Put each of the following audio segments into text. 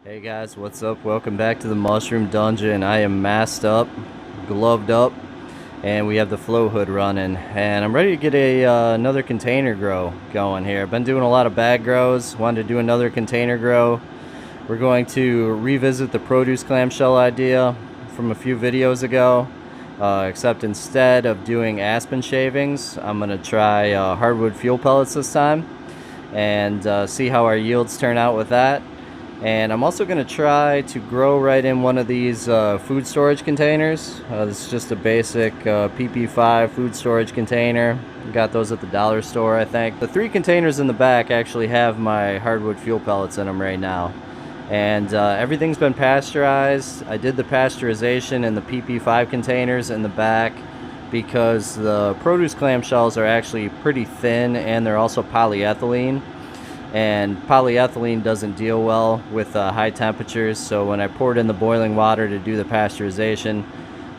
Hey guys, what's up? Welcome back to the mushroom dungeon. I am masked up, gloved up, and we have the flow hood running. And I'm ready to get another container grow going here. I've been doing a lot of bag grows, wanted to do another container grow. We're going to revisit the produce clamshell idea from a few videos ago, except instead of doing aspen shavings, I'm going to try hardwood fuel pellets this time and see how our yields turn out with that. And I'm also going to try to grow right in one of these food storage containers. This is just a basic PP5 food storage container. Got those at the dollar store, I think. The 3 containers in the back actually have my hardwood fuel pellets in them right now. And everything's been pasteurized. I did the pasteurization in the PP5 containers in the back because the produce clamshells are actually pretty thin and they're also polyethylene. And polyethylene doesn't deal well with high temperatures, so when I poured in the boiling water to do the pasteurization,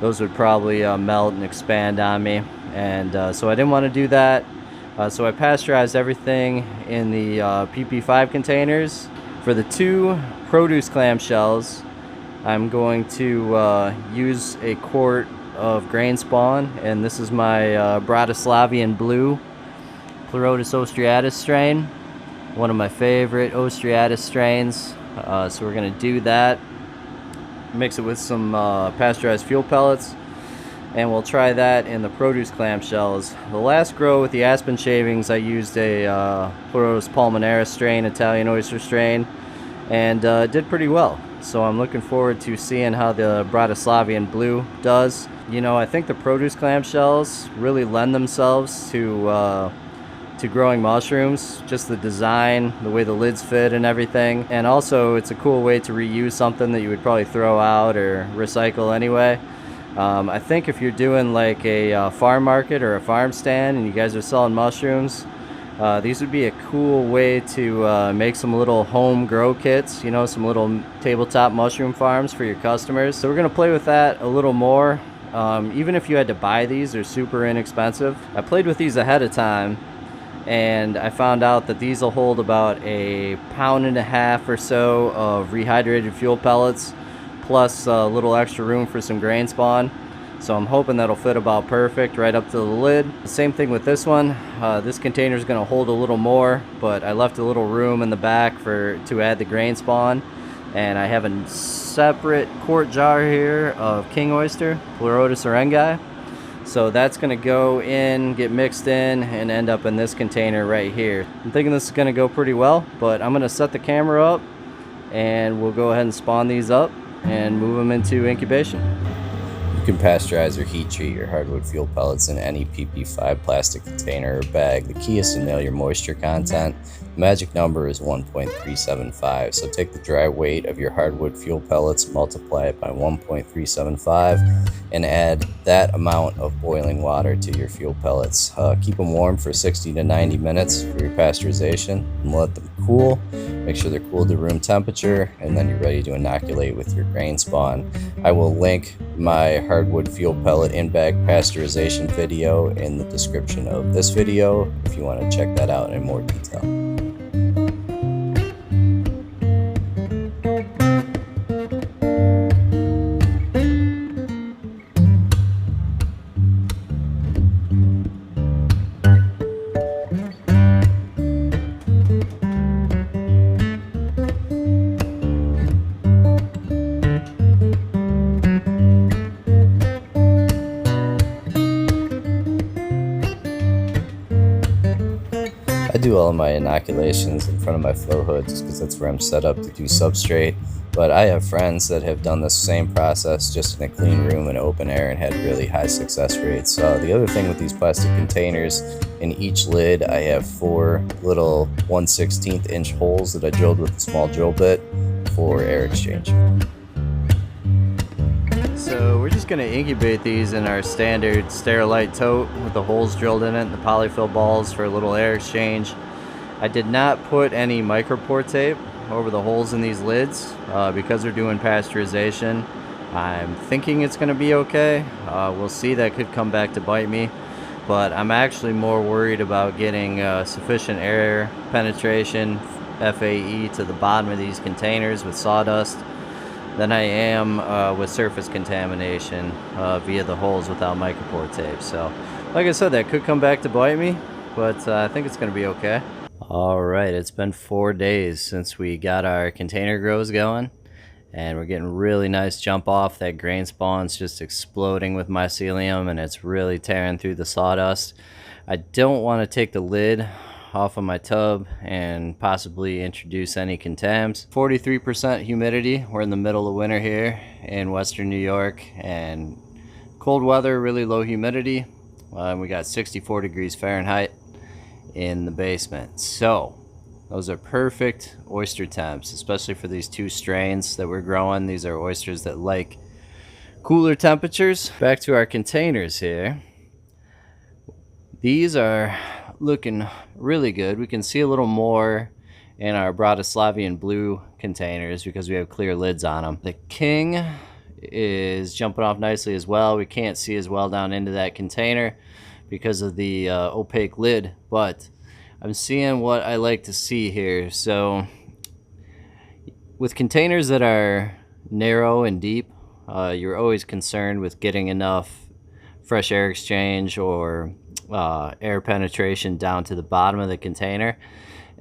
those would probably melt and expand on me, and so I didn't want to do that. So I pasteurized everything in the PP5 containers. For the 2 produce clamshells, I'm going to use a quart of grain spawn, and this is my Bratislavian Blue Pleurotus ostriatus strain. One of my favorite ostriatus strains. So we're going to do that, mix it with some pasteurized fuel pellets, and we'll try that in the produce clamshells. The last grow with the aspen shavings, I used a Pleurotus pulmonaris strain, Italian oyster strain, and did pretty well. So I'm looking forward to seeing how the Bratislavian Blue does. You know, I think the produce clamshells really lend themselves to growing mushrooms, just the design, the way the lids fit and everything. And also it's a cool way to reuse something that you would probably throw out or recycle anyway. I think if you're doing like a farm market or a farm stand and you guys are selling mushrooms, these would be a cool way to make some little home grow kits, you know, some little tabletop mushroom farms for your customers. So we're gonna play with that a little more. Even if you had to buy these, they're super inexpensive. I played with these ahead of time, and I found out that these will hold about 1.5 pounds or so of rehydrated fuel pellets, plus a little extra room for some grain spawn. So I'm hoping that'll fit about perfect right up to the lid. Same thing with this one. This container is going to hold a little more, but I left a little room in the back to add the grain spawn. And I have a separate quart jar here of king oyster, Pleurotus orengi. So that's going to go in, get mixed in, and end up in this container right here. I'm thinking this is going to go pretty well, but I'm going to set the camera up and we'll go ahead and spawn these up and move them into incubation. You can pasteurize or heat treat your hardwood fuel pellets in any PP5 plastic container or bag. The key is to nail your moisture content. The magic number is 1.375, so take the dry weight of your hardwood fuel pellets, multiply it by 1.375, and add that amount of boiling water to your fuel pellets. Keep them warm for 60 to 90 minutes for your pasteurization and let them cool. Make sure they're cooled to room temperature, and then you're ready to inoculate with your grain spawn. I will link my hardwood fuel pellet in-bag pasteurization video in the description of this video if you want to check that out in more detail. I do all of my inoculations in front of my flow hood just because that's where I'm set up to do substrate, but I have friends that have done the same process just in a clean room and open air and had really high success rates. The other thing with these plastic containers, in each lid I have 4 little 1/16 inch holes that I drilled with a small drill bit for air exchange. So we're just going to incubate these in our standard Sterilite tote with the holes drilled in it and the polyfill balls for a little air exchange. I did not put any micropore tape over the holes in these lids because they're doing pasteurization. I'm thinking it's going to be okay. We'll see, that could come back to bite me. But I'm actually more worried about getting sufficient air penetration FAE to the bottom of these containers with sawdust than I am with surface contamination via the holes without micropore tape. So, like I said, that could come back to bite me, but I think it's going to be okay. Alright, it's been 4 days since we got our container grows going, and we're getting really nice jump off. That grain spawn's just exploding with mycelium, and it's really tearing through the sawdust. I don't want to take the lid off of my tub and possibly introduce any contams. 43% humidity. We're in the middle of winter here in Western New York, and cold weather, really low humidity. We got 64 degrees Fahrenheit in the basement. So those are perfect oyster temps, especially for these two strains that we're growing. These are oysters that like cooler temperatures. Back to our containers here. These are looking really good. We can see a little more in our Bratislavian blue containers because we have clear lids on them. The king is jumping off nicely as well. We can't see as well down into that container because of the opaque lid, but I'm seeing what I like to see here. So with containers that are narrow and deep, you're always concerned with getting enough fresh air exchange or air penetration down to the bottom of the container.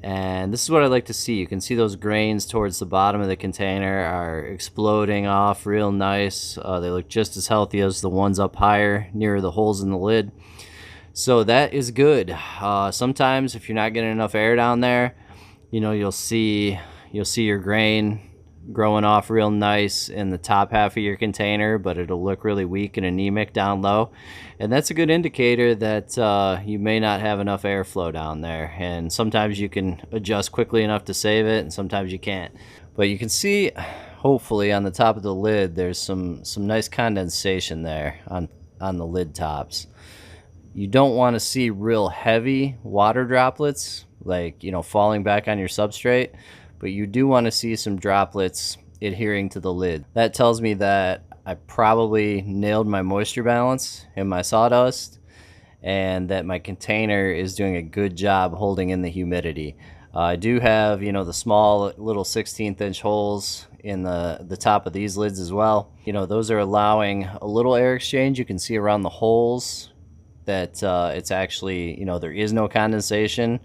And this is what I like to see. You can see those grains towards the bottom of the container are exploding off real nice. They look just as healthy as the ones up higher near the holes in the lid. So that is good. Sometimes if you're not getting enough air down there, you know, you'll see your grain growing off real nice in the top half of your container, but it'll look really weak and anemic down low. And that's a good indicator that you may not have enough airflow down there. And sometimes you can adjust quickly enough to save it, and sometimes you can't. But you can see, hopefully, on the top of the lid, there's some nice condensation there on the lid tops. You don't want to see real heavy water droplets, like, you know, falling back on your substrate, but you do want to see some droplets adhering to the lid. That tells me that I probably nailed my moisture balance in my sawdust, and that my container is doing a good job holding in the humidity. I do have, you know, the small little 16th inch holes in the top of these lids as well. You know, those are allowing a little air exchange. You can see around the holes that it's actually, you know, there is no condensation,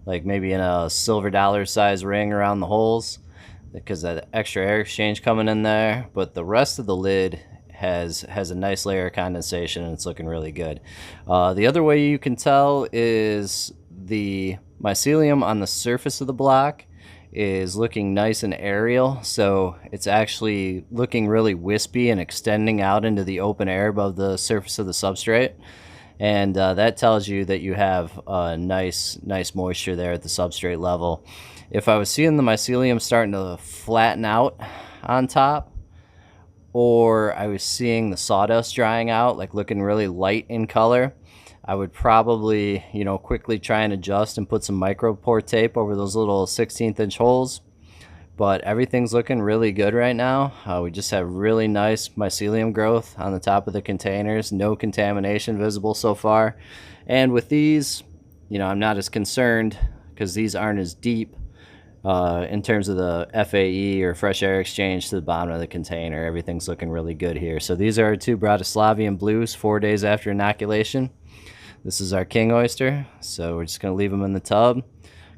like maybe in a silver dollar size ring around the holes, because of the extra air exchange coming in there. But the rest of the lid has a nice layer of condensation, and it's looking really good. The other way you can tell is the mycelium on the surface of the block is looking nice and aerial, so it's actually looking really wispy and extending out into the open air above the surface of the substrate. And that tells you that you have nice moisture there at the substrate level. If I was seeing the mycelium starting to flatten out on top, or I was seeing the sawdust drying out, like looking really light in color, I would probably, you know, quickly try and adjust and put some micropore tape over those little 16th inch holes. But everything's looking really good right now. We just have really nice mycelium growth on the top of the containers. No contamination visible so far. And with these, you know, I'm not as concerned because these aren't as deep in terms of the FAE or fresh air exchange to the bottom of the container. Everything's looking really good here. So these are our two Bratislavian blues 4 days after inoculation. This is our king oyster. So we're just going to leave them in the tub,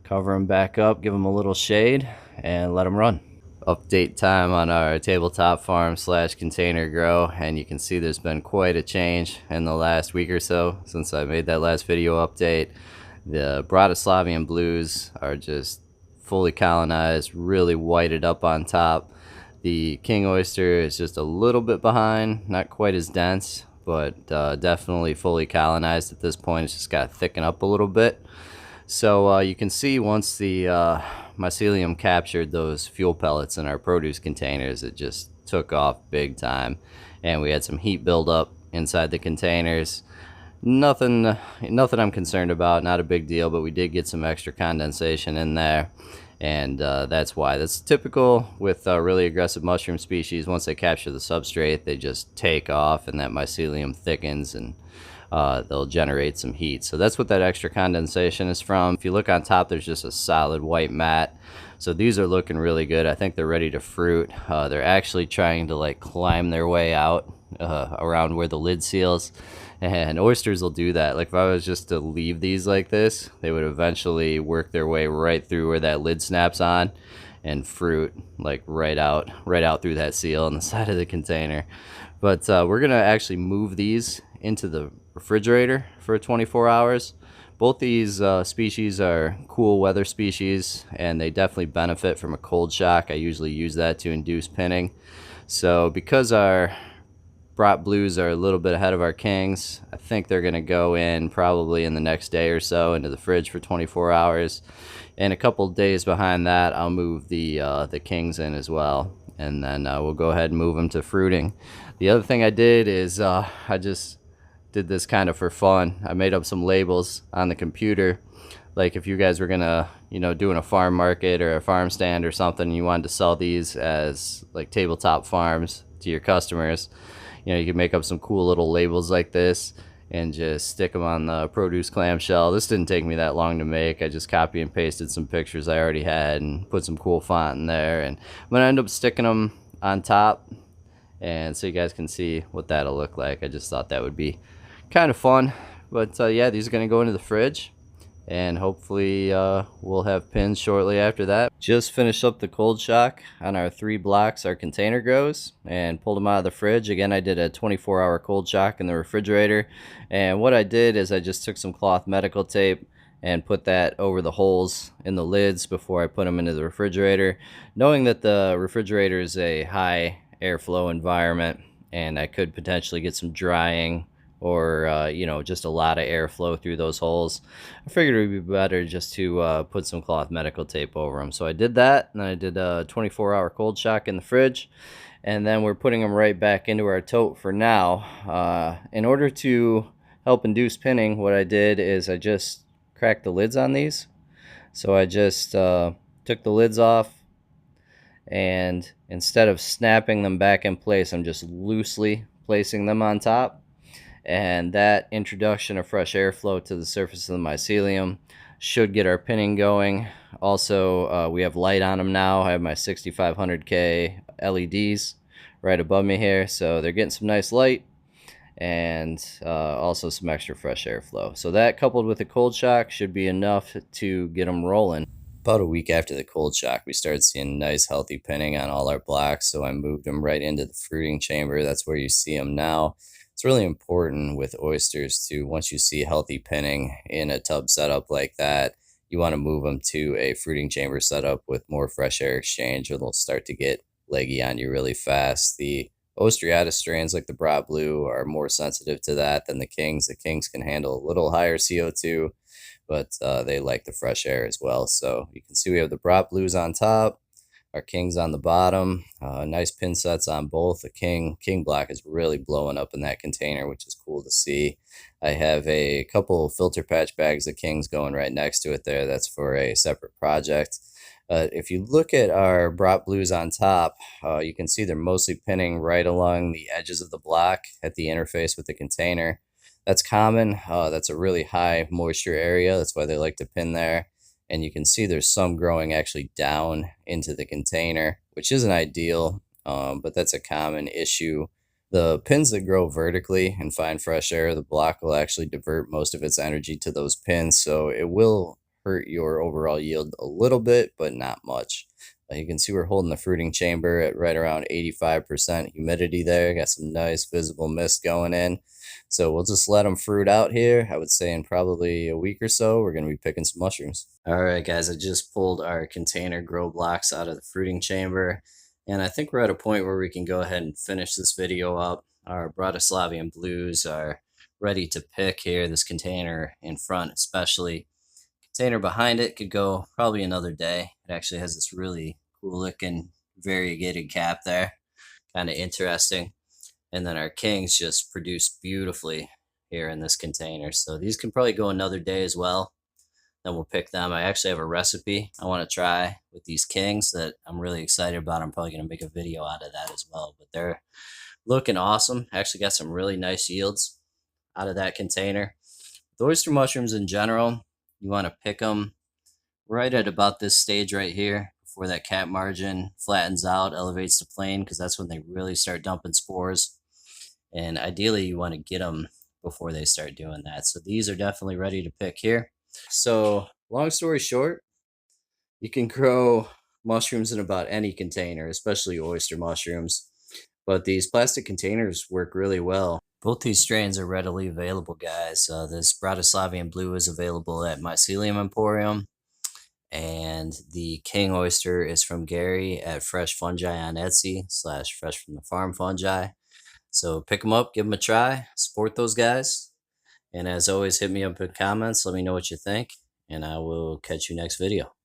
cover them back up, give them a little shade, and let them run. Update time on our tabletop farm / container grow, and you can see there's been quite a change in the last week or so since I made that last video update. The Bratislavian blues are just fully colonized, really whited up on top. The king oyster is just a little bit behind, not quite as dense, but definitely fully colonized at this point. It's just got to thicken up a little bit. So you can see once the mycelium captured those fuel pellets in our produce containers, it just took off big time, and we had some heat buildup inside the containers. Nothing I'm concerned about, not a big deal, but we did get some extra condensation in there, and that's why. That's typical with really aggressive mushroom species. Once they capture the substrate, they just take off, and that mycelium thickens and they'll generate some heat. So that's what that extra condensation is from. If you look on top, there's just a solid white mat. So these are looking really good. I think they're ready to fruit. They're actually trying to like climb their way out around where the lid seals. And oysters will do that. Like if I was just to leave these like this, they would eventually work their way right through where that lid snaps on and fruit like right out through that seal on the side of the container. But we're gonna actually move these into the refrigerator for 24 hours. Both these species are cool weather species, and they definitely benefit from a cold shock. I usually use that to induce pinning. So because our Brat Blues are a little bit ahead of our Kings, I think they're going to go in probably in the next day or so into the fridge for 24 hours. And a couple days behind that, I'll move the Kings in as well. And then we'll go ahead and move them to fruiting. The other thing I did is I just did this kind of for fun. I made up some labels on the computer. Like if you guys were gonna, doing a farm market or a farm stand or something, and you wanted to sell these as like tabletop farms to your customers, you could make up some cool little labels like this and just stick them on the produce clamshell. This didn't take me that long to make. I just copy and pasted some pictures I already had and put some cool font in there. And I'm gonna end up sticking them on top, and so you guys can see what that'll look like. I just thought that would be kind of fun. But yeah, these are gonna go into the fridge, and hopefully we'll have pins shortly after that. Just finished up the cold shock on our 3 blocks, our container grows, and pulled them out of the fridge. Again, I did a 24-hour cold shock in the refrigerator, and what I did is I just took some cloth medical tape and put that over the holes in the lids before I put them into the refrigerator, knowing that the refrigerator is a high airflow environment and I could potentially get some drying or just a lot of airflow through those holes. I figured it would be better just to put some cloth medical tape over them. So I did that, and then I did a 24-hour cold shock in the fridge, and then we're putting them right back into our tote for now. In order to help induce pinning, what I did is I just cracked the lids on these. So I just took the lids off, and instead of snapping them back in place, I'm just loosely placing them on top. And that introduction of fresh airflow to the surface of the mycelium should get our pinning going. Also, we have light on them now. I have my 6500K LEDs right above me here, so they're getting some nice light, and also some extra fresh airflow. So that, coupled with a cold shock, should be enough to get them rolling. About a week after the cold shock, we started seeing nice healthy pinning on all our blocks, so I moved them right into the fruiting chamber. That's where you see them now. It's really important with oysters to, once you see healthy pinning in a tub setup like that, you want to move them to a fruiting chamber setup with more fresh air exchange, or they'll start to get leggy on you really fast. The Ostriata strains like the Brat Blue are more sensitive to that than the Kings. The Kings can handle a little higher CO2, but they like the fresh air as well. So you can see we have the Brat Blues on top, our Kings on the bottom. Nice pin sets on both. The King Black is really blowing up in that container, which is cool to see. I have a couple filter patch bags of Kings going right next to it there. That's for a separate project. If you look at our Brat Blues on top, you can see they're mostly pinning right along the edges of the block at the interface with the container. That's common. That's a really high moisture area. That's why they like to pin there. And you can see there's some growing actually down into the container, which isn't ideal, but that's a common issue. The pins that grow vertically and find fresh air, the block will actually divert most of its energy to those pins, so it will hurt your overall yield a little bit, but not much. You can see we're holding the fruiting chamber at right around 85% humidity there. Got some nice visible mist going in. So we'll just let them fruit out here. I would say in probably a week or so, we're going to be picking some mushrooms. All right, guys, I just pulled our container grow blocks out of the fruiting chamber, and I think we're at a point where we can go ahead and finish this video up. Our Bratislavian Blues are ready to pick here. This container in front especially. Container behind it could go probably another day. It actually has this really cool looking variegated cap there, kind of interesting. And then our Kings just produce beautifully here in this container, so these can probably go another day as well. Then we'll pick them. I actually have a recipe I want to try with these Kings that I'm really excited about. I'm probably going to make a video out of that as well, but they're looking awesome. Actually got some really nice yields out of that container. The oyster mushrooms in general, you want to pick them right at about this stage right here, before that cap margin flattens out, elevates to plane, because that's when they really start dumping spores. And ideally you want to get them before they start doing that. So these are definitely ready to pick here. So long story short, you can grow mushrooms in about any container, especially oyster mushrooms. But these plastic containers work really well. Both these strains are readily available, guys. This Bratislavian Blue is available at Mycelium Emporium, and the King Oyster is from Gary at Fresh Fungi on Etsy / Fresh from the Farm Fungi. So pick them up, give them a try, support those guys. And as always, hit me up in comments, let me know what you think, and I will catch you next video.